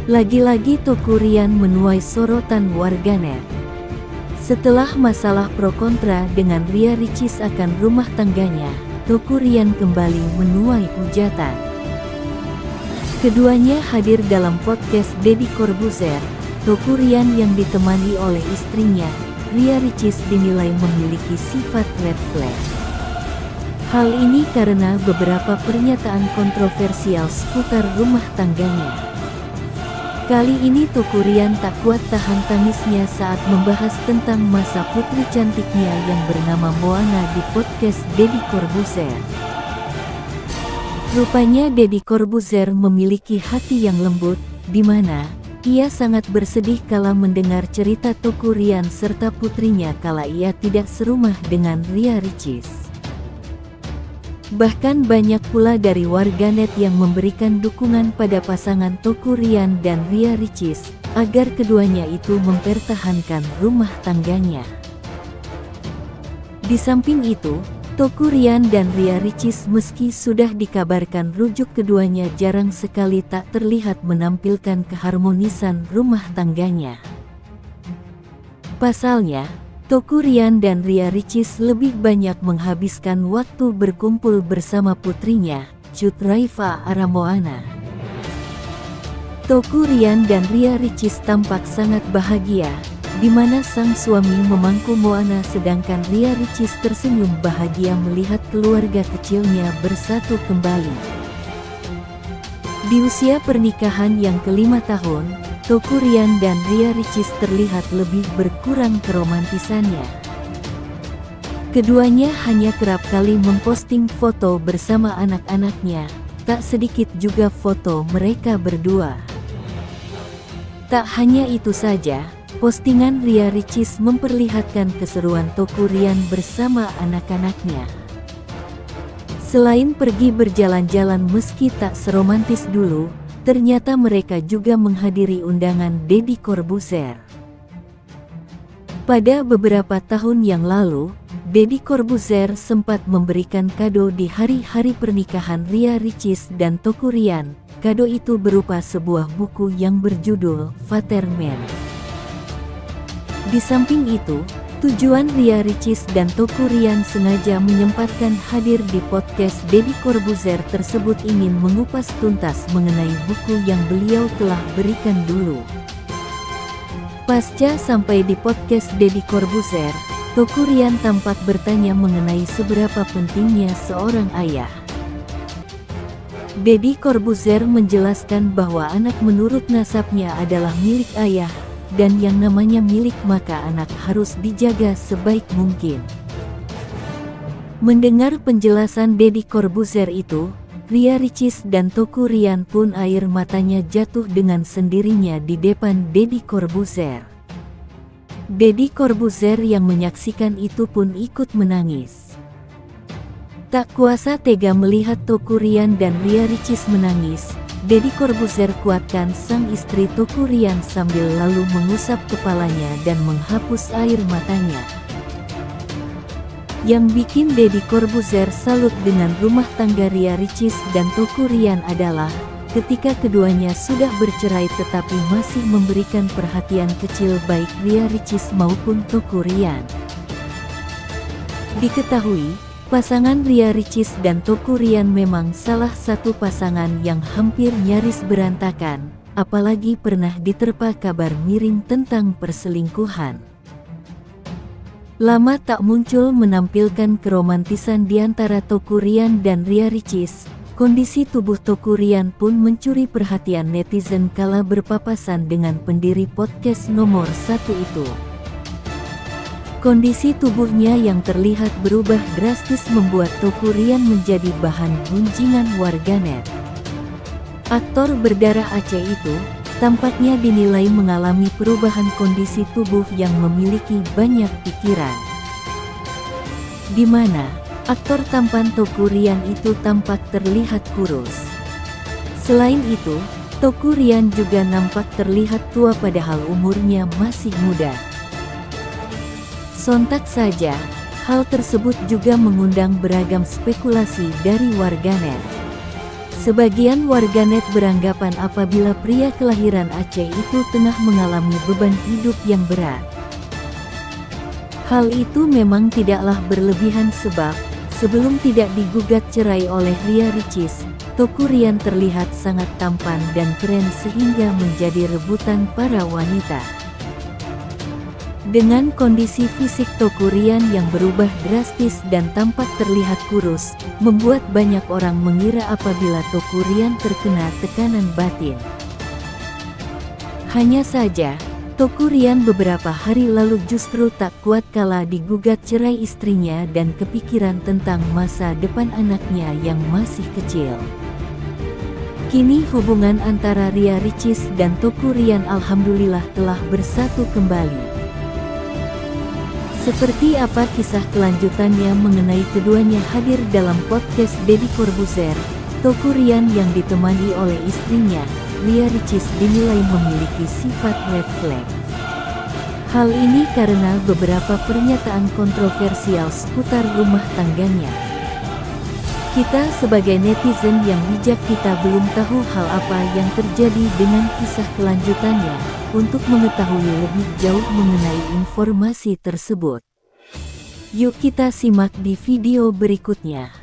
Lagi-lagi Teuku Ryan menuai sorotan warganet. Setelah masalah pro kontra dengan Ria Ricis akan rumah tangganya, Teuku Ryan kembali menuai hujatan. Keduanya hadir dalam podcast Deddy Corbuzier. Teuku Ryan yang ditemani oleh istrinya, Ria Ricis, dinilai memiliki sifat red flag. Hal ini karena beberapa pernyataan kontroversial seputar rumah tangganya. Kali ini Teuku Ryan tak kuat tahan tangisnya saat membahas tentang masa putri cantiknya yang bernama Moana di podcast Deddy Corbuzier. Rupanya Deddy Corbuzier memiliki hati yang lembut, di mana ia sangat bersedih kala mendengar cerita Teuku Ryan serta putrinya kala ia tidak serumah dengan Ria Ricis. Bahkan banyak pula dari warganet yang memberikan dukungan pada pasangan Teuku Ryan dan Ria Ricis, agar keduanya itu mempertahankan rumah tangganya. Di samping itu, Teuku Ryan dan Ria Ricis meski sudah dikabarkan rujuk keduanya jarang sekali tak terlihat menampilkan keharmonisan rumah tangganya. Pasalnya, Teuku Ryan dan Ria Ricis lebih banyak menghabiskan waktu berkumpul bersama putrinya, Cut Raifa Aramoana. Teuku Ryan dan Ria Ricis tampak sangat bahagia, di mana sang suami memangku Moana sedangkan Ria Ricis tersenyum bahagia melihat keluarga kecilnya bersatu kembali. Di usia pernikahan yang ke-5 tahun, Teuku Ryan dan Ria Ricis terlihat lebih berkurang keromantisannya. Keduanya hanya kerap kali memposting foto bersama anak-anaknya, tak sedikit juga foto mereka berdua. Tak hanya itu saja, postingan Ria Ricis memperlihatkan keseruan Teuku Ryan bersama anak-anaknya. Selain pergi berjalan-jalan meski tak seromantis dulu, ternyata mereka juga menghadiri undangan Deddy Corbuzier. Pada beberapa tahun yang lalu, Deddy Corbuzier sempat memberikan kado di hari-hari pernikahan Ria Ricis dan Teuku Ryan. Kado itu berupa sebuah buku yang berjudul Vaterman. Di samping itu, tujuan Ria Ricis dan Teuku Ryan sengaja menyempatkan hadir di podcast Deddy Corbuzier tersebut ingin mengupas tuntas mengenai buku yang beliau telah berikan dulu. Pasca sampai di podcast Deddy Corbuzier, Teuku Ryan tampak bertanya mengenai seberapa pentingnya seorang ayah. Deddy Corbuzier menjelaskan bahwa anak menurut nasabnya adalah milik ayah, dan yang namanya milik maka anak harus dijaga sebaik mungkin. Mendengar penjelasan Deddy Corbuzier itu, Ria Ricis dan Teuku Ryan pun air matanya jatuh dengan sendirinya di depan Deddy Corbuzier. Deddy Corbuzier yang menyaksikan itu pun ikut menangis. Tak kuasa tega melihat Teuku Ryan dan Ria Ricis menangis, Deddy Corbuzier kuatkan sang istri Teuku Ryan sambil lalu mengusap kepalanya dan menghapus air matanya. Yang bikin Deddy Corbuzier salut dengan rumah tangga Ria Ricis dan Teuku Ryan adalah, ketika keduanya sudah bercerai tetapi masih memberikan perhatian kecil baik Ria Ricis maupun Teuku Ryan. Diketahui, pasangan Ria Ricis dan Teuku Ryan memang salah satu pasangan yang hampir nyaris berantakan, apalagi pernah diterpa kabar miring tentang perselingkuhan. Lama tak muncul menampilkan keromantisan di antara Teuku Ryan dan Ria Ricis, kondisi tubuh Teuku Ryan pun mencuri perhatian netizen kala berpapasan dengan pendiri podcast nomor 1 itu. Kondisi tubuhnya yang terlihat berubah drastis membuat Teuku Ryan menjadi bahan gunjingan warganet. Aktor berdarah Aceh itu tampaknya dinilai mengalami perubahan kondisi tubuh yang memiliki banyak pikiran. Di mana aktor tampan Teuku Ryan itu tampak terlihat kurus. Selain itu, Teuku Ryan juga nampak terlihat tua padahal umurnya masih muda. Sontak saja, hal tersebut juga mengundang beragam spekulasi dari warganet. Sebagian warganet beranggapan apabila pria kelahiran Aceh itu tengah mengalami beban hidup yang berat. Hal itu memang tidaklah berlebihan sebab, sebelum tidak digugat cerai oleh Ria Ricis, Teuku Ryan terlihat sangat tampan dan keren sehingga menjadi rebutan para wanita. Dengan kondisi fisik Teuku Ryan yang berubah drastis dan tampak terlihat kurus, membuat banyak orang mengira apabila Teuku Ryan terkena tekanan batin. Hanya saja, Teuku Ryan beberapa hari lalu justru tak kuat kala digugat cerai istrinya dan kepikiran tentang masa depan anaknya yang masih kecil. Kini hubungan antara Ria Ricis dan Teuku Ryan alhamdulillah telah bersatu kembali. Seperti apa kisah kelanjutannya mengenai keduanya hadir dalam podcast Deddy Corbuzier. Teuku Ryan yang ditemani oleh istrinya, Ria Ricis dinilai memiliki sifat red flag. Hal ini karena beberapa pernyataan kontroversial seputar rumah tangganya. Kita sebagai netizen yang bijak kita belum tahu hal apa yang terjadi dengan kisah kelanjutannya. Untuk mengetahui lebih jauh mengenai informasi tersebut, yuk kita simak di video berikutnya.